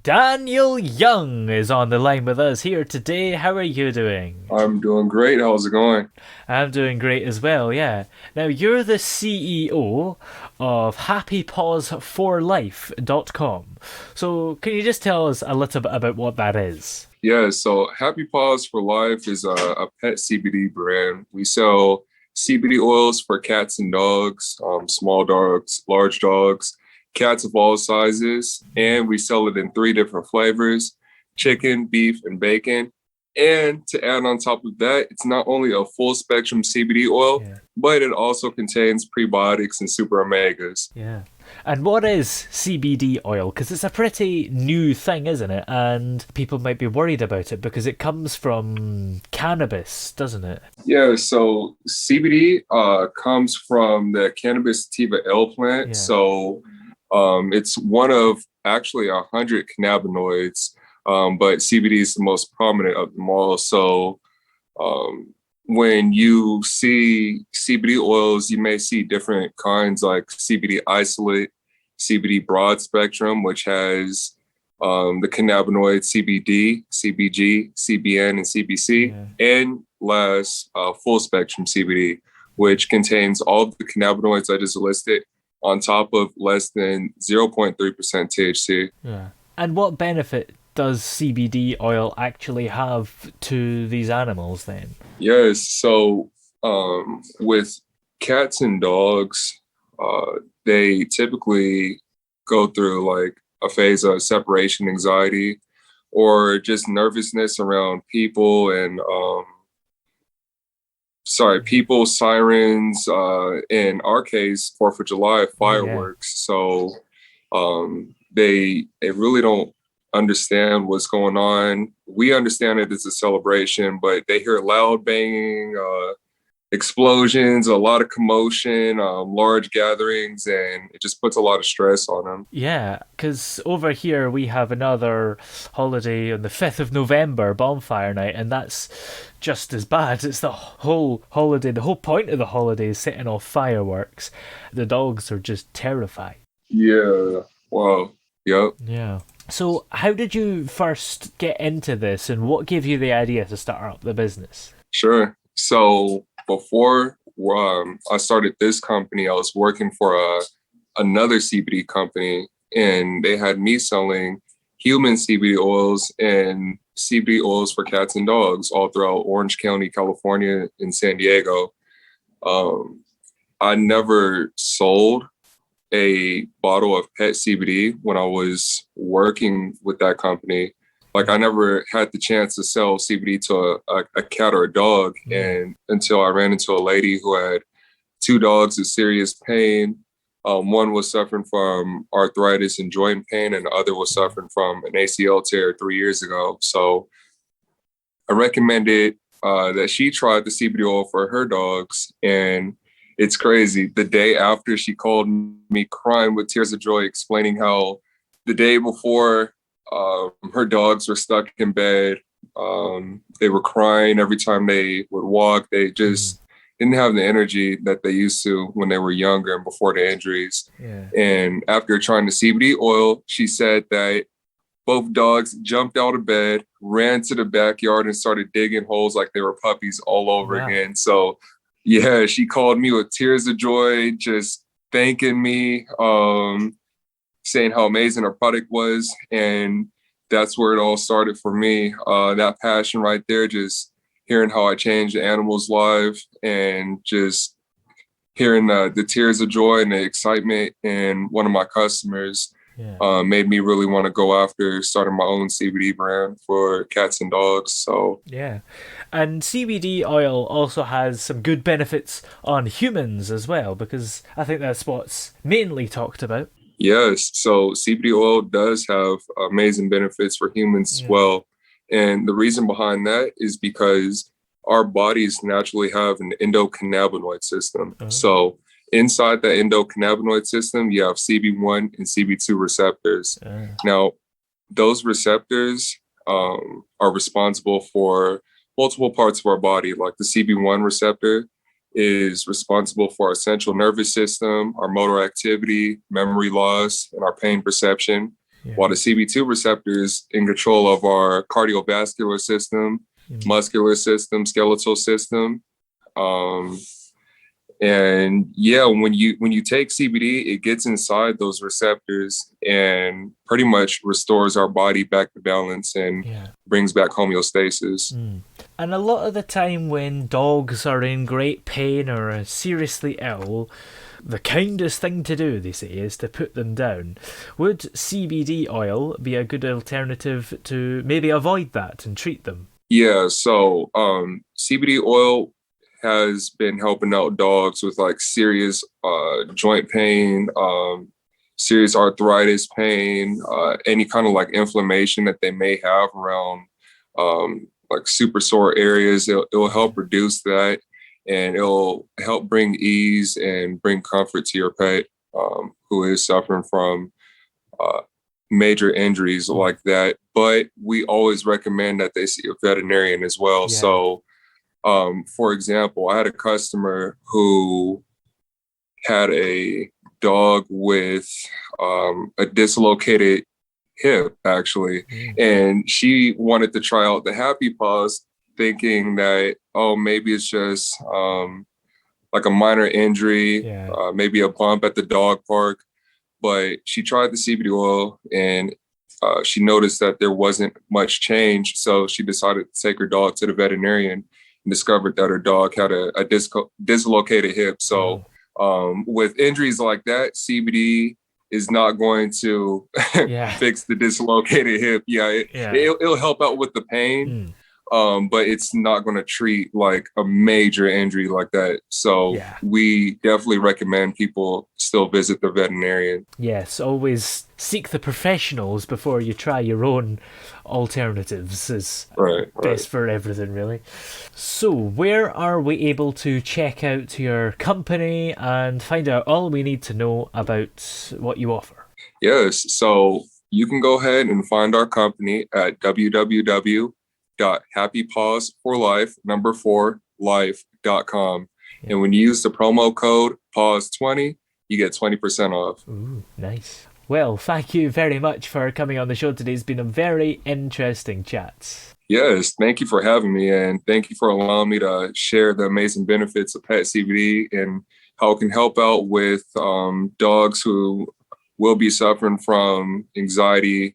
Daniel Young is on the line with us here today. How are you doing? I'm doing great. How's it going? I'm doing great as well, yeah. Now, you're the CEO of Happy Paws for Life.com. So, can you just tell us a little bit about what that is? Yeah, so Happy Paws for Life is a pet CBD brand. We sell CBD oils for cats and dogs, small dogs, large dogs, cats of all sizes, and we sell it in three different flavors: chicken, beef, and bacon. And to add on top of that, it's not only a full spectrum CBD oil, Yeah, but it also contains prebiotics and super omegas. yeah. And what is CBD oil? Because it's a pretty new thing, isn't it? And people might be worried about it because it comes from cannabis, doesn't it? Yeah, so CBD comes from the cannabis sativa L plant. Yeah. It's one of actually 100 cannabinoids, but CBD is the most prominent of them all. Um, when you see CBD oils, you may see different kinds like CBD isolate, CBD broad spectrum, which has the cannabinoids CBD, CBG, CBN, and CBC, Yeah. and last full spectrum CBD, which contains all of the cannabinoids I just listed on top of less than 0.3% THC. Yeah. And what benefit does CBD oil actually have to these animals then? Yes, so with cats and dogs, they typically go through like a phase of separation anxiety or just nervousness around people and people, sirens, in our case, Fourth of July Oh yeah. fireworks. They really don't understand what's going on. We understand it as a celebration, but they hear loud banging, explosions, a lot of commotion, large gatherings, and it just puts a lot of stress on them. Yeah, because over here we have another holiday on the 5th of November, Bonfire Night, and that's just as bad. It's the whole holiday, the whole point of the holiday is setting off fireworks. The dogs are just terrified. Yeah. Wow. Yep. Yeah. So, how did you first get into this, and what gave you the idea to start up the business? Sure. So before I started this company, I was working for another CBD company, and they had me selling human CBD oils and CBD oils for cats and dogs all throughout Orange County, California, and San Diego. Um, I never sold a bottle of pet CBD when I was working with that company. Like I never had the chance to sell CBD to a cat or a dog, Yeah. and until I ran into a lady who had two dogs with serious pain. One was suffering from arthritis and joint pain, and the other was suffering from an ACL tear 3 years ago. So I recommended that she tried the CBD oil for her dogs, and it's crazy. The day after, she called me crying with tears of joy, explaining how the day before her dogs were stuck in bed. They were crying every time they would walk. They Mm. just didn't have the energy that they used to when they were younger and before the injuries. Yeah. And after trying the CBD oil, she said that both dogs jumped out of bed, ran to the backyard, and started digging holes like they were puppies all over Wow. again. So, yeah, she called me with tears of joy, just thanking me, saying how amazing her product was. And that's where it all started for me. That passion right there, just hearing how I changed the animal's life and just hearing the tears of joy and the excitement in one of my customers Yeah. made me really want to go after starting my own CBD brand for cats and dogs. So, Yeah. And CBD oil also has some good benefits on humans as well, because I think that's what's mainly talked about. yes, so CBD oil does have amazing benefits for humans as Yeah. well. And the reason behind that is because our bodies naturally have an endocannabinoid system. Oh. So, inside the endocannabinoid system, you have CB1 and CB2 receptors. Uh, Now, those receptors are responsible for multiple parts of our body, like the CB1 receptor is responsible for our central nervous system, our motor activity, memory loss, and our pain perception. Yeah. while the CB2 receptor is in control of our cardiovascular system, muscular system, skeletal system. Um, and yeah, when you take CBD, it gets inside those receptors and pretty much restores our body back to balance and Yeah. brings back homeostasis. And a lot of the time when dogs are in great pain or are seriously ill, the kindest thing to do, they say, is to put them down. Would CBD oil be a good alternative to maybe avoid that and treat them? Yeah, so CBD oil has been helping out dogs with like serious joint pain, serious arthritis pain, any kind of like inflammation that they may have around like super sore areas. It'll help reduce that, and it'll help bring ease and bring comfort to your pet who is suffering from uh, major injuries like that. But we always recommend that they see a veterinarian as well. Yeah. So, for example, I had a customer who had a dog with a dislocated hip, actually, and she wanted to try out the Happy Paws, thinking that, oh, maybe it's just like a minor injury, maybe a bump at the dog park. But she tried the CBD oil and she noticed that there wasn't much change. So she decided to take her dog to the veterinarian and discovered that her dog had a dislocated hip. So with injuries like that, CBD is not going to fix the dislocated hip. It'll help out with the pain. But it's not going to treat like a major injury like that. So we definitely recommend people still visit the veterinarian. Yes, always seek the professionals before you try your own alternatives is best for everything, really. So where are we able to check out your company and find out all we need to know about what you offer? Yes, so you can go ahead and find our company at www.happypawsforlife4life.com. And when you use the promo code PAWS20, you get 20% off. Ooh, nice. Well, thank you very much for coming on the show today. It's been a very interesting chat. Yes, thank you for having me, and thank you for allowing me to share the amazing benefits of pet CBD and how it can help out with dogs who will be suffering from anxiety,